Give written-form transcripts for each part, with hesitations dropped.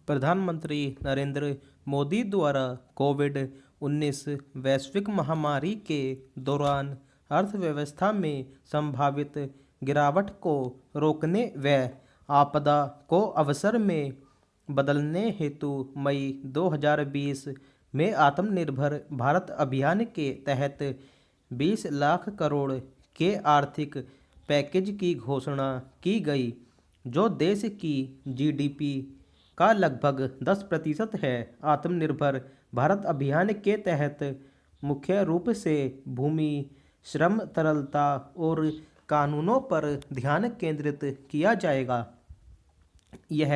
प्रधानमंत्री नरेंद्र मोदी द्वारा कोविड-19 वैश्विक महामारी के दौरान अर्थव्यवस्था में संभावित गिरावट को रोकने व आपदा को अवसर में बदलने हेतु मई 2020 में आत्मनिर्भर भारत अभियान के तहत 20 लाख करोड़ के आर्थिक पैकेज की घोषणा की गई, जो देश की जीडीपी का लगभग 10% है। आत्मनिर्भर भारत अभियान के तहत मुख्य रूप से भूमि, श्रम, तरलता और कानूनों पर ध्यान केंद्रित किया जाएगा। यह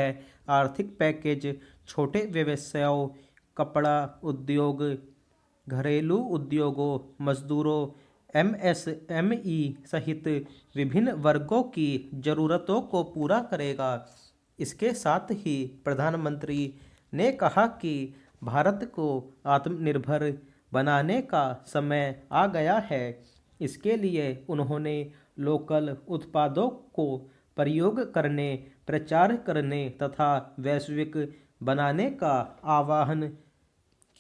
आर्थिक पैकेज छोटे व्यवसायों, कपड़ा उद्योग, घरेलू उद्योगों, मजदूरों, एमएसएमई सहित विभिन्न वर्गों की जरूरतों को पूरा करेगा। इसके साथ ही प्रधानमंत्री ने कहा कि भारत को आत्मनिर्भर बनाने का समय आ गया है। इसके लिए उन्होंने लोकल उत्पादों को प्रयोग करने, प्रचार करने तथा वैश्विक बनाने का आह्वान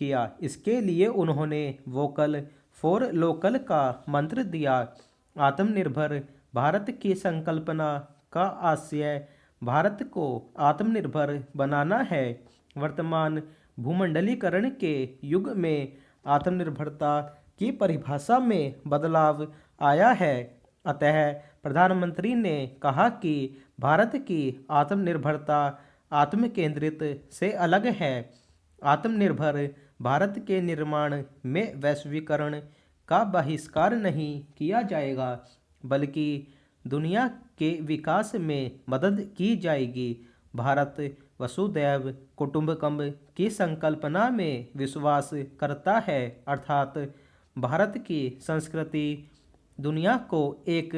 किया। इसके लिए उन्होंने वोकल फॉर लोकल का मंत्र दिया। आत्मनिर्भर भारत की संकल्पना का आशय भारत को आत्मनिर्भर बनाना है। वर्तमान भूमंडलीकरण के युग में आत्मनिर्भरता की परिभाषा में बदलाव आया है। अतः प्रधानमंत्री ने कहा कि भारत की आत्मनिर्भरता आत्मकेंद्रित से अलग है। आत्मनिर्भर भारत के निर्माण में वैश्वीकरण का बहिष्कार नहीं किया जाएगा, बल्कि दुनिया के विकास में मदद की जाएगी। भारत वसुधैव कुटुंबकम की संकल्पना में विश्वास करता है, अर्थात भारत की संस्कृति दुनिया को एक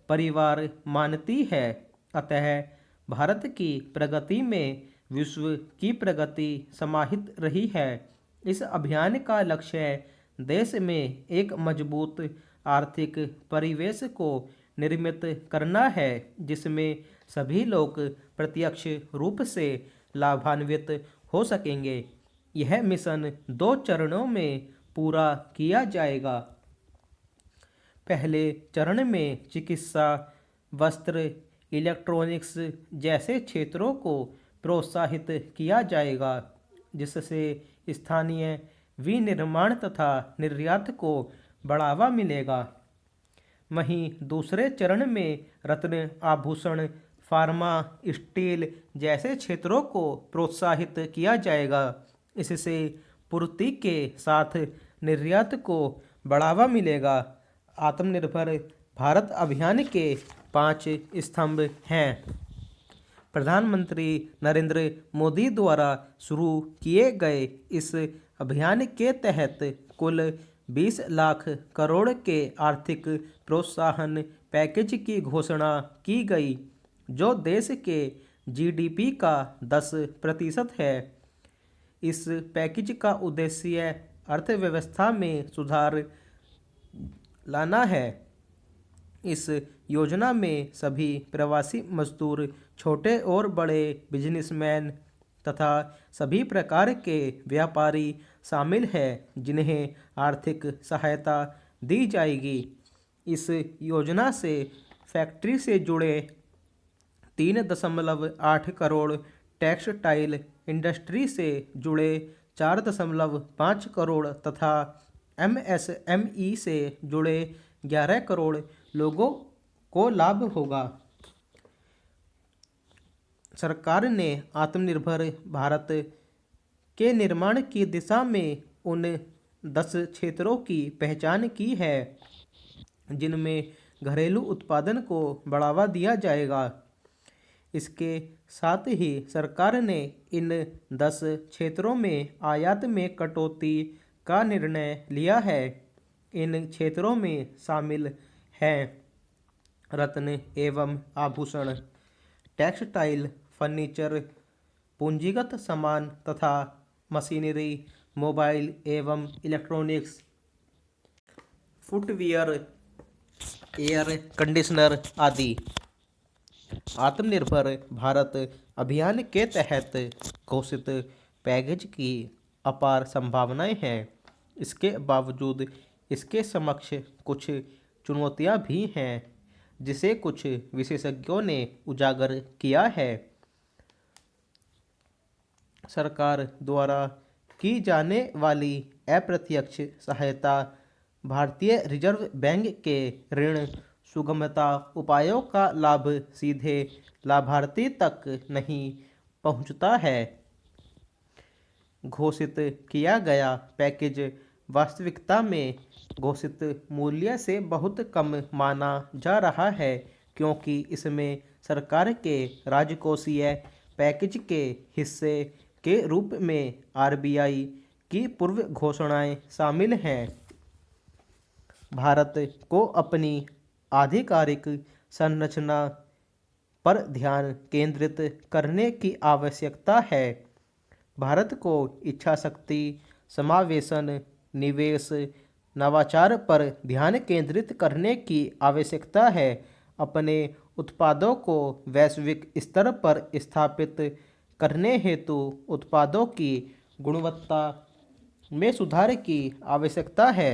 परिवार मानती है। अतः भारत की प्रगति में विश्व की प्रगति समाहित रही है। इस अभियान का लक्ष्य देश में एक मजबूत आर्थिक परिवेश को निर्मित करना है, जिसमें सभी लोग प्रत्यक्ष रूप से लाभान्वित हो सकेंगे। यह मिशन 2 चरणों में पूरा किया जाएगा। पहले चरण में चिकित्सा, वस्त्र, इलेक्ट्रॉनिक्स जैसे क्षेत्रों को प्रोत्साहित किया जाएगा, जिससे स्थानीय विनिर्माण तथा निर्यात को बढ़ावा मिलेगा। वहीं दूसरे चरण में रत्न, आभूषण, फार्मा, स्टील जैसे क्षेत्रों को प्रोत्साहित किया जाएगा। इससे पूर्ति के साथ निर्यात को बढ़ावा मिलेगा। आत्मनिर्भर भारत अभियान के 5 स्तंभ हैं। प्रधानमंत्री नरेंद्र मोदी द्वारा शुरू किए गए इस अभियान के तहत कुल 20 लाख करोड़ के आर्थिक प्रोत्साहन पैकेज की घोषणा की गई, जो देश के जीडीपी का 10% है। इस पैकेज का उद्देश्य अर्थव्यवस्था में सुधार लाना है। इस योजना में सभी प्रवासी मजदूर, छोटे और बड़े बिजनेसमैन तथा सभी प्रकार के व्यापारी शामिल हैं, जिन्हें आर्थिक सहायता दी जाएगी। इस योजना से फैक्ट्री से जुड़े 3.8 करोड़, टेक्सटाइल इंडस्ट्री से जुड़े 4.5 करोड़ तथा एमएसएमई से जुड़े 11 करोड़ लोगों को लाभ होगा। सरकार ने आत्मनिर्भर भारत के निर्माण की दिशा में उन 10 क्षेत्रों की पहचान की है, जिनमें घरेलू उत्पादन को बढ़ावा दिया जाएगा। इसके साथ ही सरकार ने इन 10 क्षेत्रों में आयात में कटौती का निर्णय लिया है। इन क्षेत्रों में शामिल हैं रत्न एवं आभूषण, टेक्सटाइल, फर्नीचर, पूंजीगत सामान तथा मशीनरी, मोबाइल एवं इलेक्ट्रॉनिक्स, फुटवियर, एयर कंडीशनर आदि। आत्मनिर्भर भारत अभियान के तहत घोषित पैकेज की अपार संभावनाएं हैं। इसके बावजूद इसके समक्ष कुछ चुनौतियां भी हैं, जिसे कुछ विशेषज्ञों ने उजागर किया है। सरकार द्वारा की जाने वाली अप्रत्यक्ष सहायता, भारतीय रिजर्व बैंक के ऋण सुगमता उपायों का लाभ सीधे लाभार्थी तक नहीं पहुंचता है। घोषित किया गया पैकेज वास्तविकता में घोषित मूल्य से बहुत कम माना जा रहा है, क्योंकि इसमें सरकार के राजकोषीय पैकेज के हिस्से के रूप में आरबीआई की पूर्व घोषणाएं शामिल हैं। भारत को अपनी आधिकारिक संरचना पर ध्यान केंद्रित करने की आवश्यकता है। भारत को इच्छाशक्ति, समावेशन, निवेश, नवाचार पर ध्यान केंद्रित करने की आवश्यकता है। अपने उत्पादों को वैश्विक स्तर पर स्थापित करने हेतु उत्पादों की गुणवत्ता में सुधार की आवश्यकता है।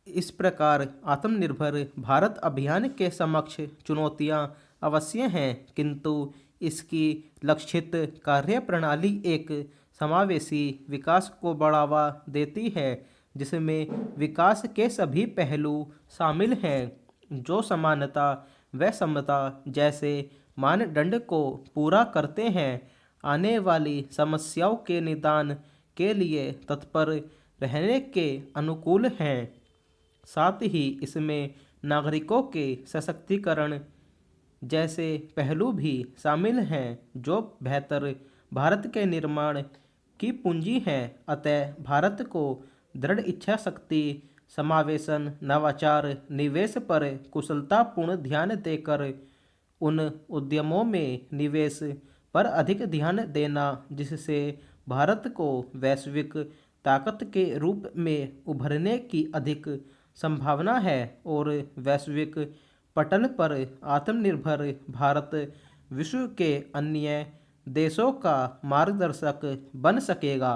इस प्रकार आत्मनिर्भर भारत अभियान के समक्ष चुनौतियां अवश्य हैं, किंतु इसकी लक्षित कार्यप्रणाली एक समावेशी विकास को बढ़ावा देती है, जिसमें विकास के सभी पहलू शामिल हैं, जो समानता व समता जैसे मानदंड को पूरा करते हैं। आने वाली समस्याओं के निदान के लिए तत्पर रहने के अनुकूल हैं। साथ ही इसमें नागरिकों के सशक्तिकरण जैसे पहलू भी शामिल हैं, जो बेहतर भारत के निर्माण की पूंजी हैं। अतः भारत को दृढ़ इच्छा शक्ति, समावेशन, नवाचार, निवेश पर कुशलतापूर्ण ध्यान देकर उन उद्यमों में निवेश पर अधिक ध्यान देना, जिससे भारत को वैश्विक ताकत के रूप में उभरने की अधिक संभावना है और वैश्विक पटल पर आत्मनिर्भर भारत विश्व के अन्य देशों का मार्गदर्शक बन सकेगा।